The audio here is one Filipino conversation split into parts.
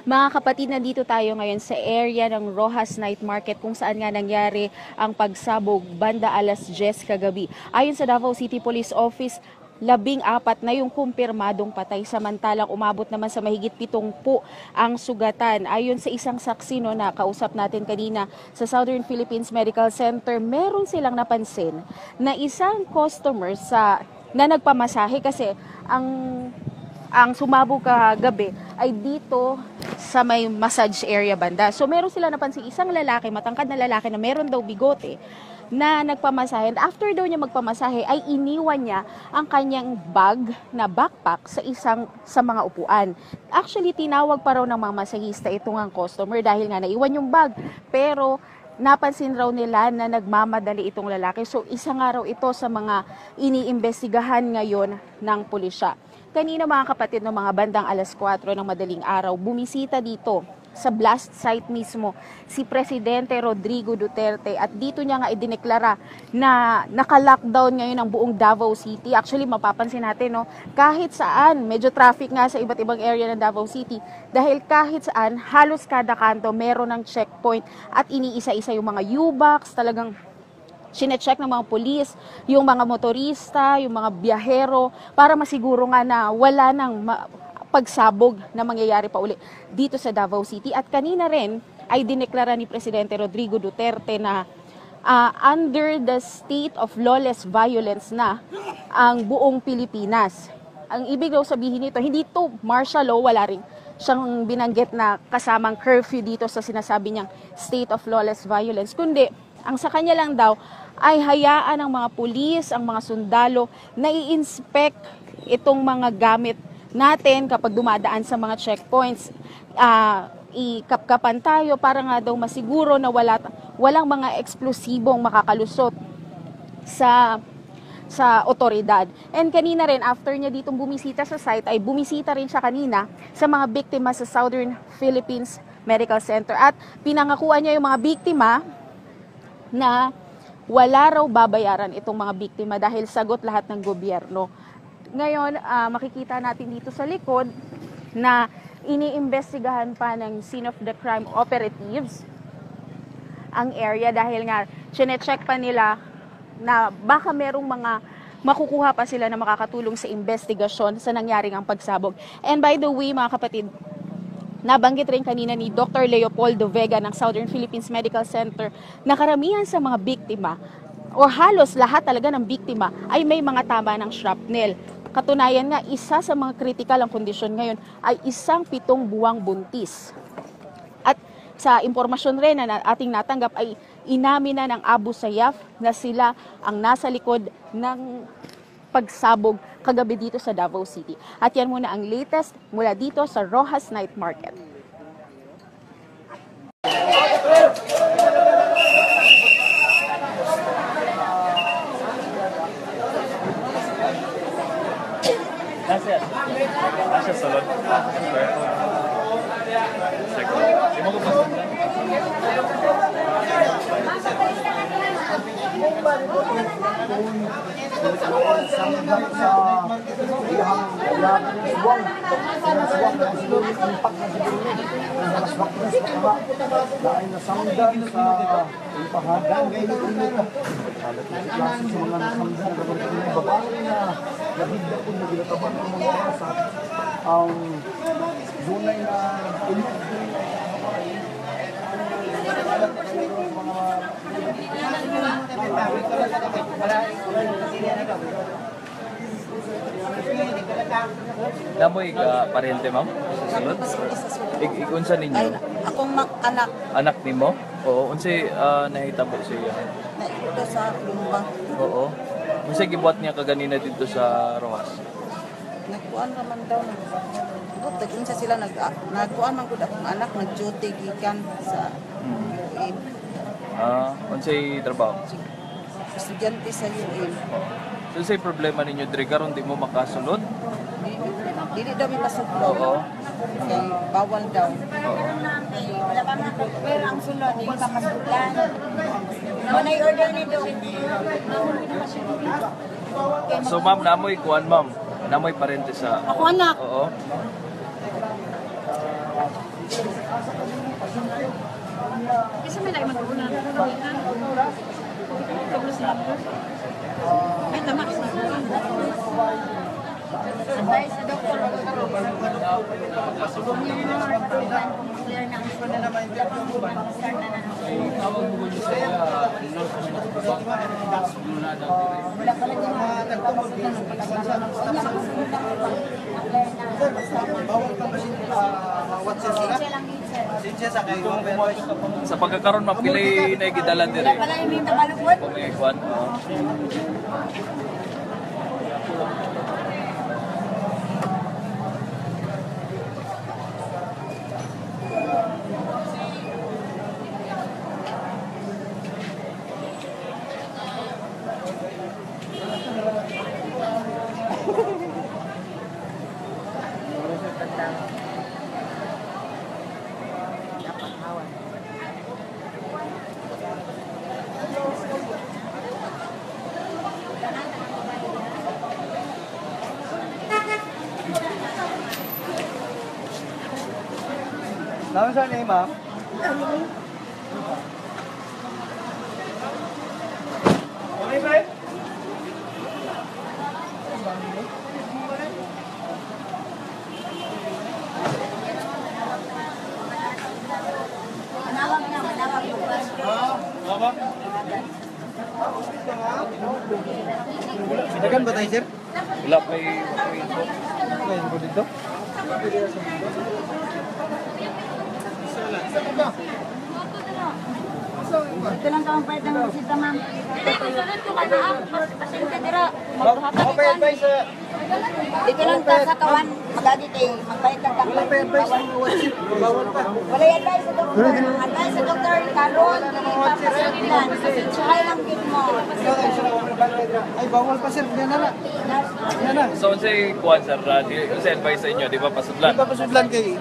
Mga kapatid, nandito tayo ngayon sa area ng Rojas Night Market kung saan nga nangyari ang pagsabog banda alas 10 kagabi. Ayon sa Davao City Police Office, 14 na yung kumpirmadong patay, samantalang umabot naman sa mahigit 70 ang sugatan. Ayon sa isang saksi na kausap natin kanina sa Southern Philippines Medical Center, meron silang napansin na isang customer na nagpamasahe kasi ang sumabog kagabi ay dito sa may massage area banda. So meron sila napansin isang lalaki, matangkad na lalaki na meron daw bigote na nagpamasahe. After daw niya magpamasahe ay iniwan niya ang kanyang bag na backpack sa mga upuan. Actually, tinawag pa raw ng mga masahista itong ang customer dahil nga naiwan yung bag. Pero napansin raw nila na nagmamadali itong lalaki. So isa nga raw ito sa mga iniimbestigahan ngayon ng pulisya. Kanina mga kapatid, ng mga bandang alas 4 ng madaling araw, bumisita dito sa blast site mismo si Presidente Rodrigo Duterte at dito niya nga idineklara na naka-lockdown ngayon ang buong Davao City. Actually, mapapansin natin, kahit saan, medyo traffic nga sa iba't ibang area ng Davao City dahil kahit saan, halos kada kanto meron ng checkpoint at iniisa-isa yung mga U-box, talagang sinecheck ng mga pulis, yung mga motorista, yung mga biyahero, para masiguro nga na wala nang pagsabog na mangyayari pa uli dito sa Davao City. At kanina rin ay dineklara ni Presidente Rodrigo Duterte na under the state of lawless violence na ang buong Pilipinas. Ang ibig daw sabihin nito, hindi to martial law, wala rin siyang binanggit na kasamang curfew dito sa sinasabi niyang state of lawless violence, kundi ang sa kanya lang daw ay hayaan ng mga pulis, ang mga sundalo na i-inspect itong mga gamit natin kapag dumadaan sa mga checkpoints. Ikapkapan tayo para nga daw masiguro na walang mga eksplosibong makakalusot sa otoridad. And kanina rin, after niya ditong bumisita sa site, ay bumisita rin siya kanina sa mga biktima sa Southern Philippines Medical Center. At pinangakuan niya yung mga biktima na wala raw babayaran itong mga biktima dahil sagot lahat ng gobyerno. Ngayon, makikita natin dito sa likod na iniimbestigahan pa ng scene of the crime operatives ang area dahil nga chinecheck pa nila na baka merong mga makukuha pa sila na makakatulong sa investigasyon sa nangyaring ang pagsabog. And by the way, mga kapatid, nabanggit rin kanina ni Dr. Leopoldo Vega ng Southern Philippines Medical Center na karamihan sa mga biktima o halos lahat talaga ng biktima ay may mga tama ng shrapnel. Katunayan nga, isa sa mga critical ang kondisyon ngayon ay isang 7 buwang buntis. At sa impormasyon rin na ating natanggap ay inamin na ng Abu Sayyaf na sila ang nasa likod ng pagsabog kagabi dito sa Davao City. At yan muna ang latest mula dito sa Rojas Night Market. Nasa salon. Ang zunay na Namoy ka parente, ma'am? Sa sulod? Unsa ninyo? Ay, akong anak Anak nimo? Oo, unsi nahitabo siya. na ito sa lumbang. Oo. Unsa gibuhat niya kaganina dito sa Rojas? Nagkuan naman daw ng tagin sa sila nagkuan man gud akong anak nag-duty gikan sa UN. Unsay trabaho? Estudyante sa UN. So say problema ninyo diri karon di mo makasulod? Dili daw mi pasudlo. Oo. Kay bawal daw. Oo. Pero ang sulod, hindi pa masulan. Muna i-order nito. So ma'am, namoy kuan ma'am. Namoy parente sa... Ako anak. Oo. Kasi may lagi mag-ulan. Ay, tama. Advice sa doktor. Clear na ang start na wala pala din Sa pagkakaroon mapilay na gidalan dire. wala pala yung tabalugod. May kwan. Namin saan eh, ma'am? Okay, Fred? Manawag bukas. Dagan ba tayo, sir? Wala may info. Ngayon ko dito. Ito lang kang pwede ng bisita, ma'am. Sunod ko ka na pasensya dira. Okay, advice. Dito lang ta sa kawan. Magadi tayo. Magbayad ka Wala pa advice ang WhatsApp. Bawal pa. Wala yung advice sa doktor. Advice sa doktor. Karon, ipapasalilan. Pasensyahay lang din mo. Ay, bawal pa, sir. Yan na. Yan na. So unsay kwan sir, unsay advice sa inyo, di ba pasudlan? Di ba pasudlan kay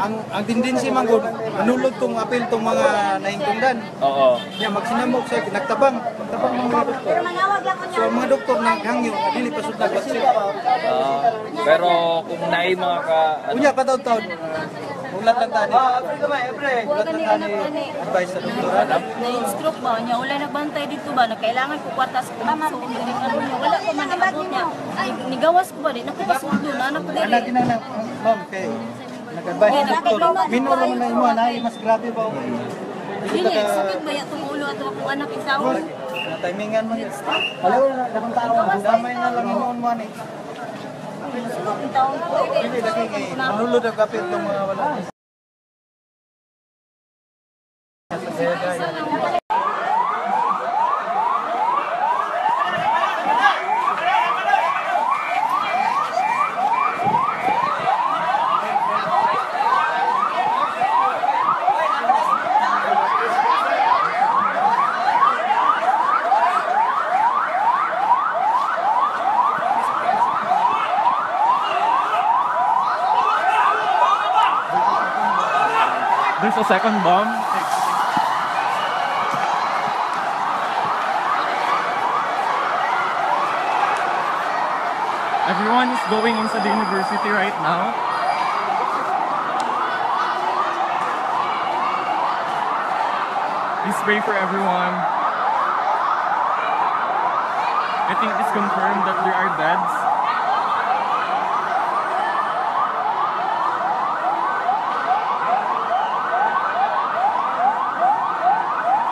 ang tendency man gud manulog tong apil tong mga nahingtungdan. Oo. Nya magsinamok sa nagtabang ng mga doktor. Pero manawag lang ko So niya. ang mga doktor naghangyo dili pasudlan kasi Pero kung naay mga ka unya pa taon. Ulat lang tani. Ulat lang tani advice sa doktor. Na-stroke ba niya? Wala nagbantay dito ba? Nagkailangan ko kwartas ko na so galing ano niya. Wala ko man nakabot niya. Ay, nigawas ko ba din? Nakapasok doon. Anak ko Anak din. ina na ma'am kay nag-advise sa doktor. Minor naman na imo na mas grabe ba? Dili, sakit ba itong ulo at akong anak isaw? Na timingan man. Wala na dakong tao. Damay na lang imoon mo ni. Ang taon ko. Dili lagi kay manulod ang kapit tong mga wala. There's a second bomb. Everyone is going inside the university right now. Please pray for everyone. I think it's confirmed that there are deaths.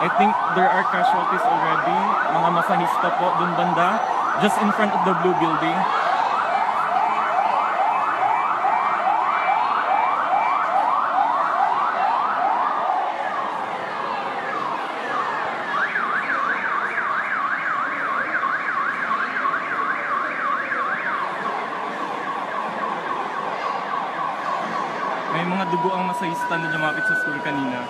I think there are casualties already. Mga masahista po dun banda, just in front of the blue building. May mga dugo ang masahista na lumapit sa school kanina.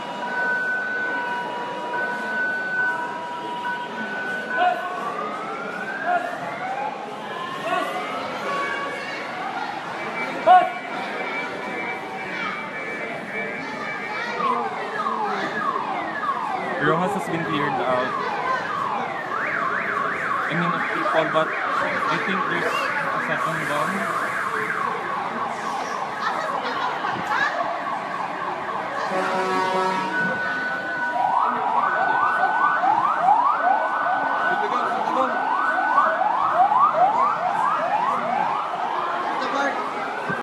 Rojas has been cleared out. I mean, of people, but I think there's a second bomb.